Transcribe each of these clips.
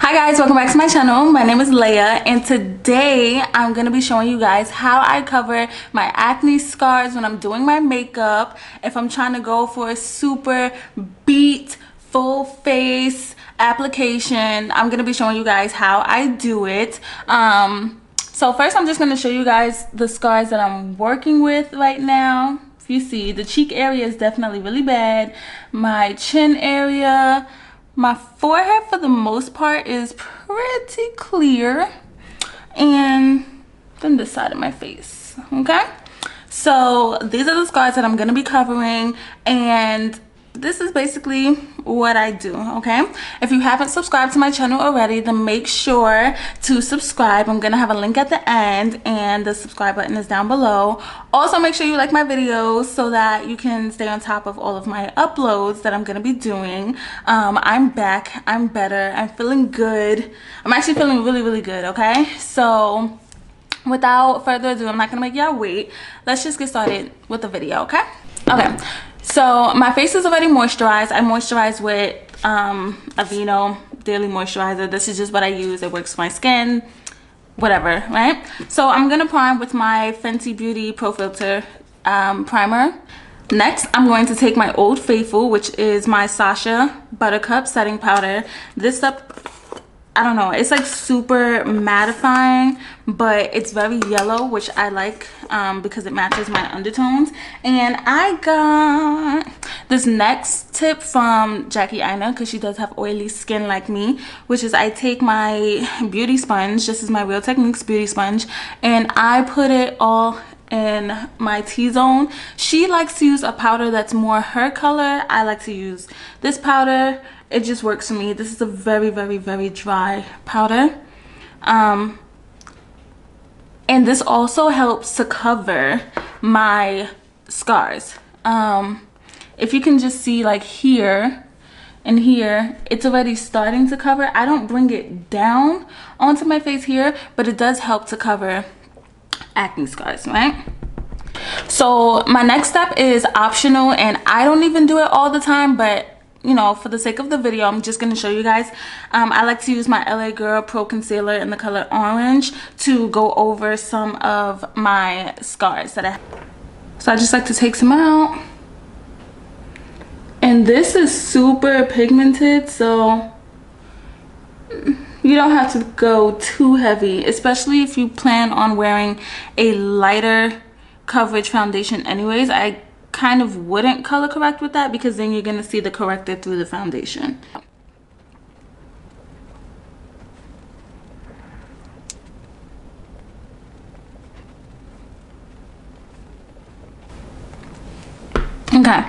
Hi guys, welcome back to my channel. My name is Leia and today I'm going to be showing you guys how I cover my acne scars when I'm doing my makeup. If I'm trying to go for a super beat full face application, I'm going to be showing you guys how I do it. So first I'm just going to show you guys the scars that I'm working with right now. If you see, the cheek area is definitely really bad. My chin area, my forehead for the most part is pretty clear, and then this side of my face, okay? So these are the scars that I'm gonna be covering, and this is basically what I do, okay? If you haven't subscribed to my channel already, then make sure to subscribe. I'm gonna have a link at the end and the subscribe button is down below. Also, make sure you like my videos so that you can stay on top of all of my uploads that I'm gonna be doing. I'm back, I'm better, I'm feeling good. I'm actually feeling really good, okay? So without further ado, I'm not gonna make y'all wait. Let's just get started with the video, okay? Okay. So my face is already moisturized. I moisturize with Aveeno Daily Moisturizer. This is just what I use. It works for my skin, whatever, right? So I'm gonna prime with my Fenty Beauty Pro Filter primer. Next, I'm going to take my Old Faithful, which is my Sasha Buttercup setting powder. This up, I don't know, it's like super mattifying, but it's very yellow, which I like because it matches my undertones. And I got this next tip from Jackie Aina, because she does have oily skin like me, which is I take my beauty sponge, this is my Real Techniques beauty sponge, and I put it all in my T-zone. She likes to use a powder that's more her color. I like to use this powder. It just works for me. This is a very dry powder, and this also helps to cover my scars. If you can just see, like here and here, it's already starting to cover. I don't bring it down onto my face here, but it does help to cover acne scars, right? So my next step is optional, and I don't even do it all the time, but you know, for the sake of the video, I'm just going to show you guys. I like to use my LA Girl Pro Concealer in the color Orange to go over some of my scars that I have. So I just like to take some out. And this is super pigmented, so you don't have to go too heavy, especially if you plan on wearing a lighter coverage foundation anyways. I kind of wouldn't color correct with that, because then you're going to see the corrector through the foundation. Okay,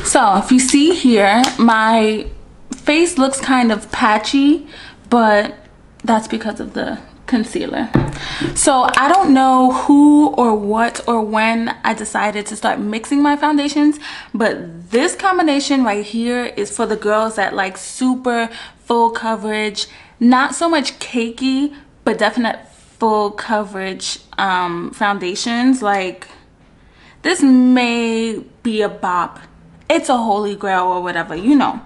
so if you see here, my face looks kind of patchy, but that's because of the concealer. So I don't know who or what or when I decided to start mixing my foundations, but this combination right here is for the girls that like super full coverage, not so much cakey, but definite full coverage foundations. Like, this may be a bop, it's a holy grail or whatever, you know,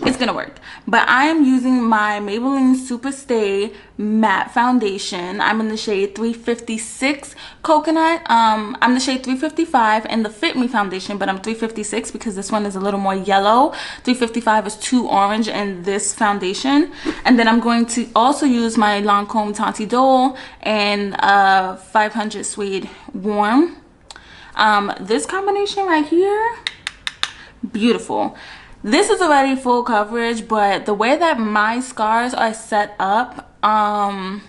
it's gonna work. But I am using my Maybelline Super Stay matte foundation. I'm in the shade 356 Coconut. I'm the shade 355 in the Fit Me foundation, but I'm 356 because this one is a little more yellow. 355 is too orange in this foundation. And then I'm going to also use my Lancome Tanti Dole and 500 Suede Warm. This combination right here, beautiful. This is already full coverage, but the way that my scars are set up, I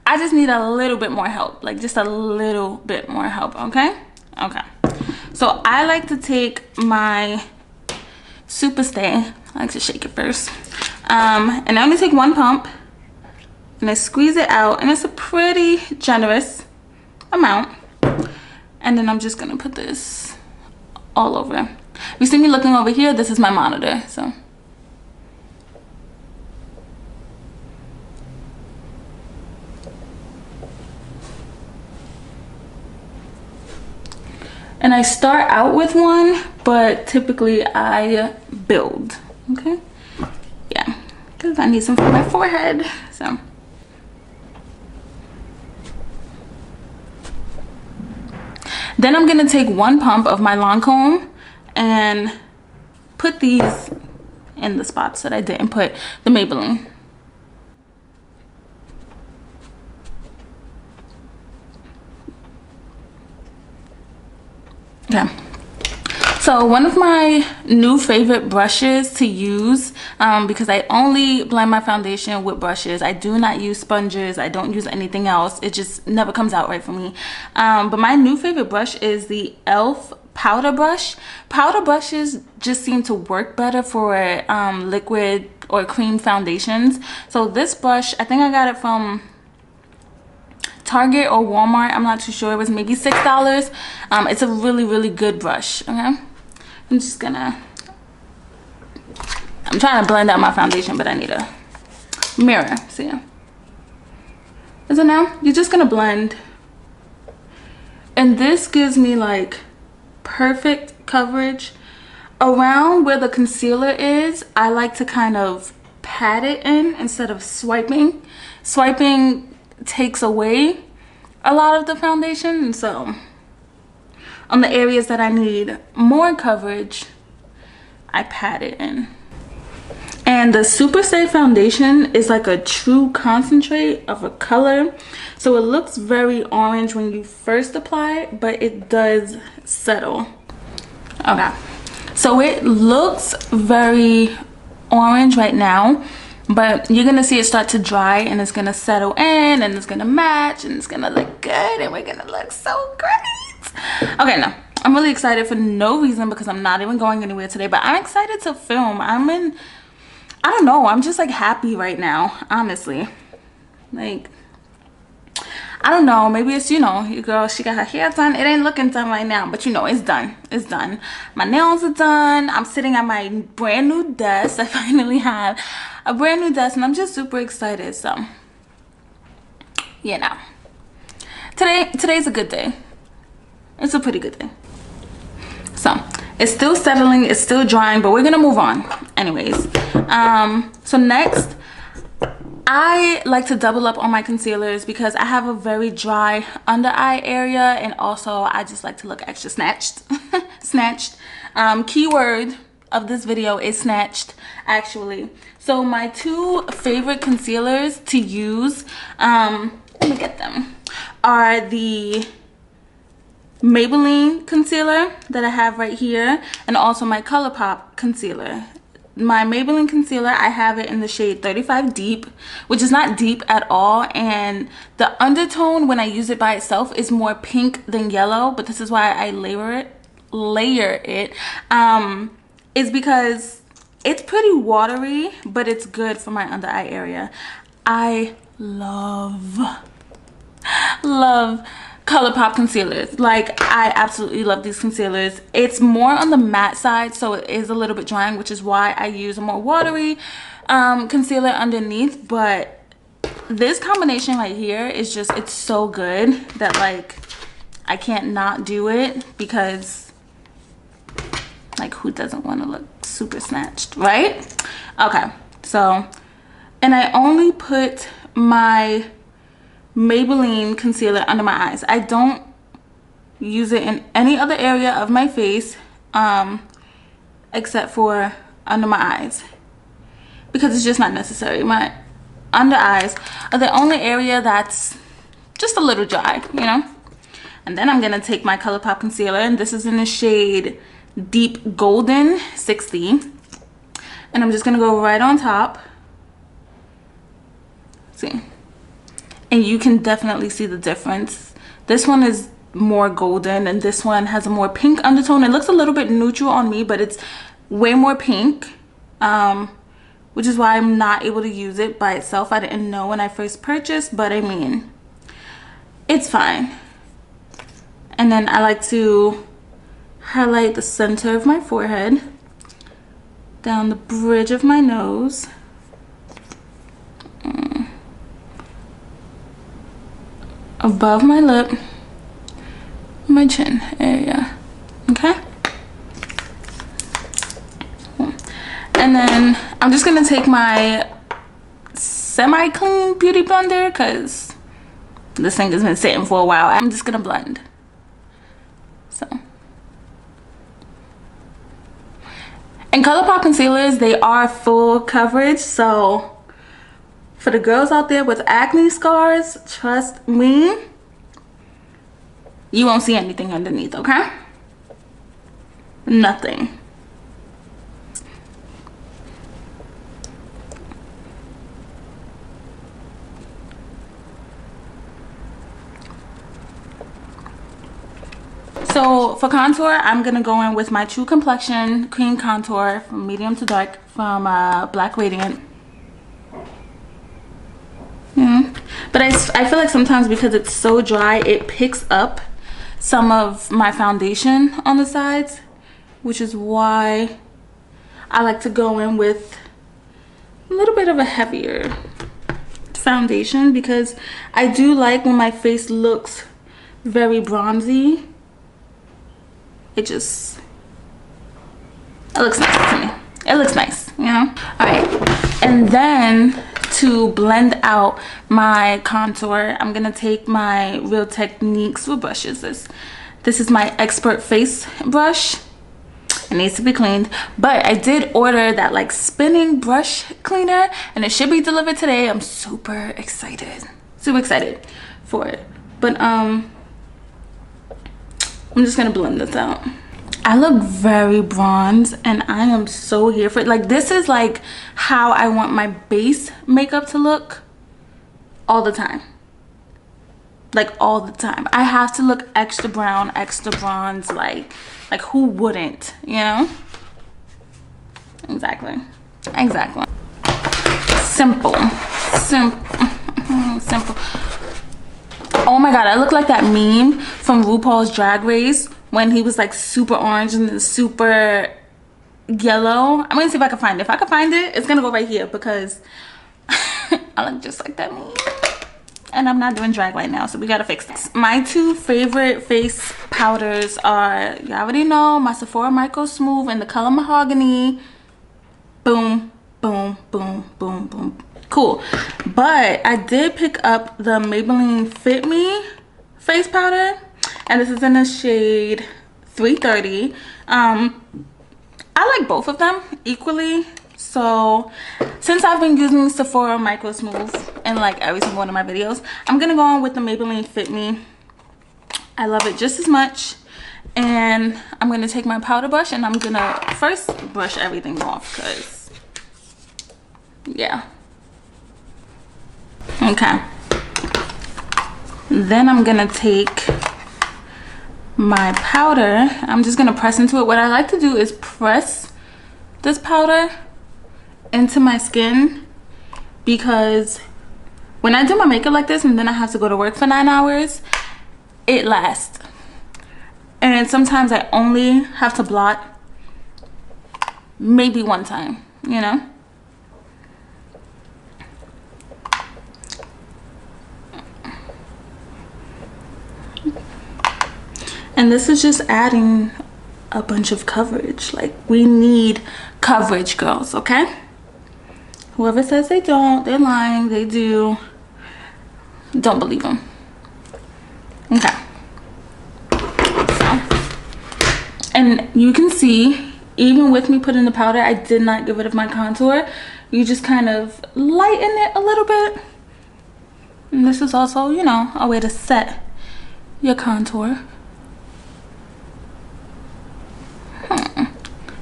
just need a little bit more help, like just a little bit more help, okay? Okay, so I like to take my Super Stay, I like to shake it first, and I only take one pump, and I squeeze it out, and it's a pretty generous amount, and then I'm just gonna put this all over. You see me looking over here, this is my monitor, so. And I start out with one, but typically I build, okay? Yeah, because I need some for my forehead. So then I'm gonna take one pump of my Lancome and put these in the spots that I didn't put the Maybelline. Okay. So one of my new favorite brushes to use, because I only blend my foundation with brushes. I do not use sponges. I don't use anything else. It just never comes out right for me. But my new favorite brush is the e.l.f. powder brush. Powder brushes just seem to work better for liquid or cream foundations. So this brush, I think I got it from Target or Walmart. I'm not too sure. It was maybe $6. It's a really good brush. Okay, I'm trying to blend out my foundation, but I need a mirror. So yeah, is it now? You're just gonna blend, and this gives me like perfect coverage around where the concealer is. I like to kind of pat it in instead of swiping. Swiping takes away a lot of the foundation, and so on the areas that I need more coverage, I pat it in. And the Super Stay foundation is like a true concentrate of a color, so it looks very orange when you first apply it, but it does settle. Okay, so it looks very orange right now, but you're gonna see it start to dry, and it's gonna settle in, and it's gonna match, and it's gonna look good, and we're gonna look so great. Okay, no, I'm really excited for no reason, because I'm not even going anywhere today, but I'm excited to film. I don't know, I'm just like happy right now, honestly. Like, I don't know, maybe it's, you know, your girl, she got her hair done. It ain't looking done right now, but you know, it's done. It's done. My nails are done. I'm sitting at my brand new desk. I finally have a brand new desk, and I'm just super excited. So, you know, today's a good day. It's a pretty good day. So, it's still settling, it's still drying, but we're gonna move on. Anyways, so next, I like to double up on my concealers because I have a very dry under eye area, and also I just like to look extra snatched. Snatched. Keyword of this video is snatched, actually. So my two favorite concealers to use, let me get them, are the Maybelline concealer that I have right here, and also my ColourPop concealer. My Maybelline concealer, I have it in the shade 35 Deep, which is not deep at all, and the undertone when I use it by itself is more pink than yellow, but this is why I layer it, is because it's pretty watery, but it's good for my under eye area. I love ColourPop concealers. Like, I absolutely love these concealers. It's more on the matte side, so it is a little bit drying, which is why I use a more watery concealer underneath. But this combination right here is just, it's so good that like I can't not do it, because like, who doesn't want to look super snatched, right? Okay, so, and I only put my Maybelline concealer under my eyes. I don't use it in any other area of my face except for under my eyes, because it's just not necessary. My under eyes are the only area that's just a little dry, you know. And then I'm gonna take my ColourPop concealer, and this is in the shade Deep Golden 60, and I'm just gonna go right on top. See, and you can definitely see the difference. This one is more golden, and this one has a more pink undertone. It looks a little bit neutral on me, but it's way more pink, which is why I'm not able to use it by itself. I didn't know when I first purchased, but I mean, it's fine. And then I like to highlight the center of my forehead, down the bridge of my nose, above my lip, my chin area. Okay, and then I'm just gonna take my semi-clean beauty blender because this thing has been sitting for a while. I'm just gonna blend. So, and ColourPop concealers, they are full coverage, so for the girls out there with acne scars, trust me, you won't see anything underneath, okay? Nothing. So for contour, I'm gonna go in with my True Complexion cream contour from medium to dark from Black Radiant. But I feel like sometimes because it's so dry, it picks up some of my foundation on the sides, which is why I like to go in with a little bit of a heavier foundation, because I do like when my face looks very bronzy. It looks nice to me. It looks nice, you know? All right, and then to blend out my contour, I'm gonna take my Real Techniques, what brush is this? This is my Expert Face brush. It needs to be cleaned, but I did order that like spinning brush cleaner and it should be delivered today. I'm super excited for it. But I'm just gonna blend this out. I look very bronze and I am so here for it. Like, this is like how I want my base makeup to look all the time. Like all the time. I have to look extra brown, extra bronze, like who wouldn't, you know? Exactly. Simple. Oh my god, I look like that meme from RuPaul's Drag Race when he was like super orange and then super yellow. I'm gonna see if I can find it. If I can find it, it's gonna go right here because I look just like that meme. And I'm not doing drag right now, so we gotta fix this. My two favorite face powders are, you already know, my Sephora Micro Smooth in the color Mahogany. Boom, boom, boom, boom, boom. Cool. But I did pick up the Maybelline Fit Me face powder, and this is in the shade 330. I like both of them equally. So since I've been using Sephora Micro Smooth in like every single one of my videos, I'm gonna go on with the Maybelline Fit Me. I love it just as much. And I'm gonna take my powder brush and I'm gonna first brush everything off because, yeah. Okay. Then I'm gonna take my powder. I'm just gonna press into it. What I like to do is press this powder into my skin, because when I do my makeup like this and then I have to go to work for 9 hours, it lasts. And sometimes I only have to blot maybe one time, you know? And this is just adding a bunch of coverage. Like, we need coverage, girls, okay? Whoever says they don't, they're lying. They do. Don't believe them. Okay. So, and you can see, even with me putting the powder, I did not get rid of my contour. You just kind of lighten it a little bit. And this is also, you know, a way to set your contour.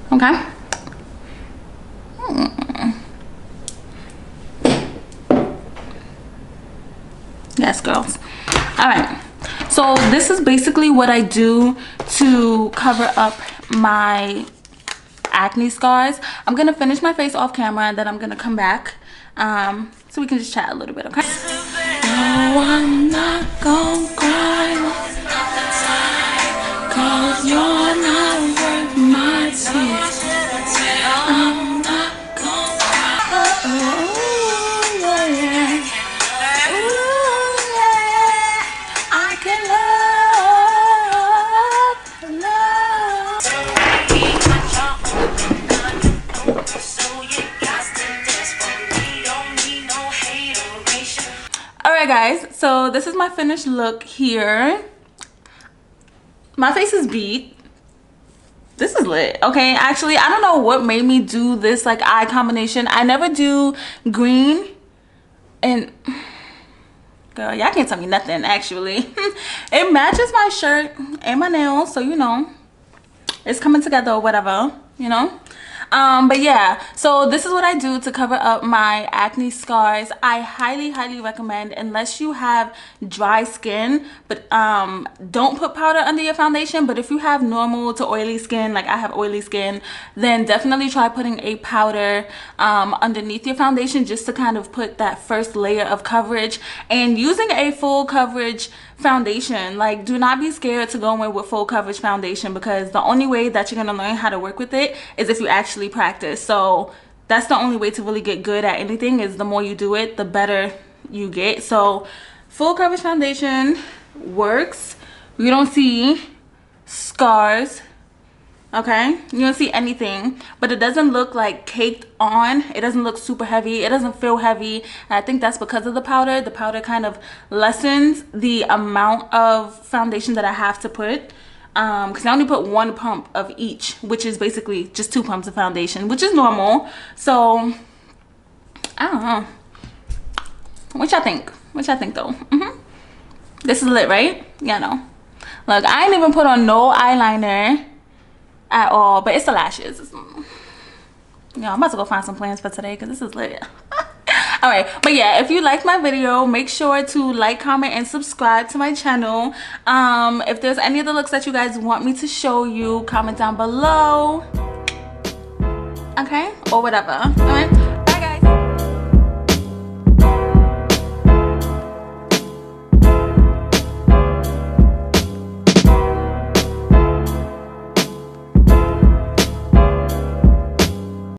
Okay. Yes, girls. All right, so this is basically what I do to cover up my acne scars. I'm gonna finish my face off camera and then I'm gonna come back so we can just chat a little bit, okay? No, I'm not gonna cry, 'cause you're not worth my tears. I'm not gonna cry. right guys, so this is my finished look here. My face is beat. This is lit. Okay, actually I don't know what made me do this like eye combination. I never do green, and girl, y'all can't tell me nothing actually. It matches my shirt and my nails, so you know it's coming together or whatever, you know. But yeah, so this is what I do to cover up my acne scars. I highly recommend, unless you have dry skin, but don't put powder under your foundation. But if you have normal to oily skin, like I have oily skin, then definitely try putting a powder underneath your foundation, just to kind of put that first layer of coverage. And using a full coverage foundation, like do not be scared to go in with full coverage foundation, because the only way that you're going to learn how to work with it is if you actually practice. So that's the only way to really get good at anything, is the more you do it, the better you get. So full coverage foundation works. You don't see scars, okay? You don't see anything, but it doesn't look like caked on. It doesn't look super heavy. It doesn't feel heavy. And I think that's because of the powder. The powder kind of lessens the amount of foundation that I have to put, because I only put 1 pump of each, which is basically just 2 pumps of foundation, which is normal. So I don't know, what y'all think? What y'all think though? This is lit, right? Yeah, no, look, I ain't even put on no eyeliner at all, but it's the lashes. Yeah, I'm about to go find some plans for today because this is lit. All right, but yeah, if you liked my video, make sure to like, comment, and subscribe to my channel. If there's any other looks that you guys want me to show you, comment down below, okay, or whatever. All right,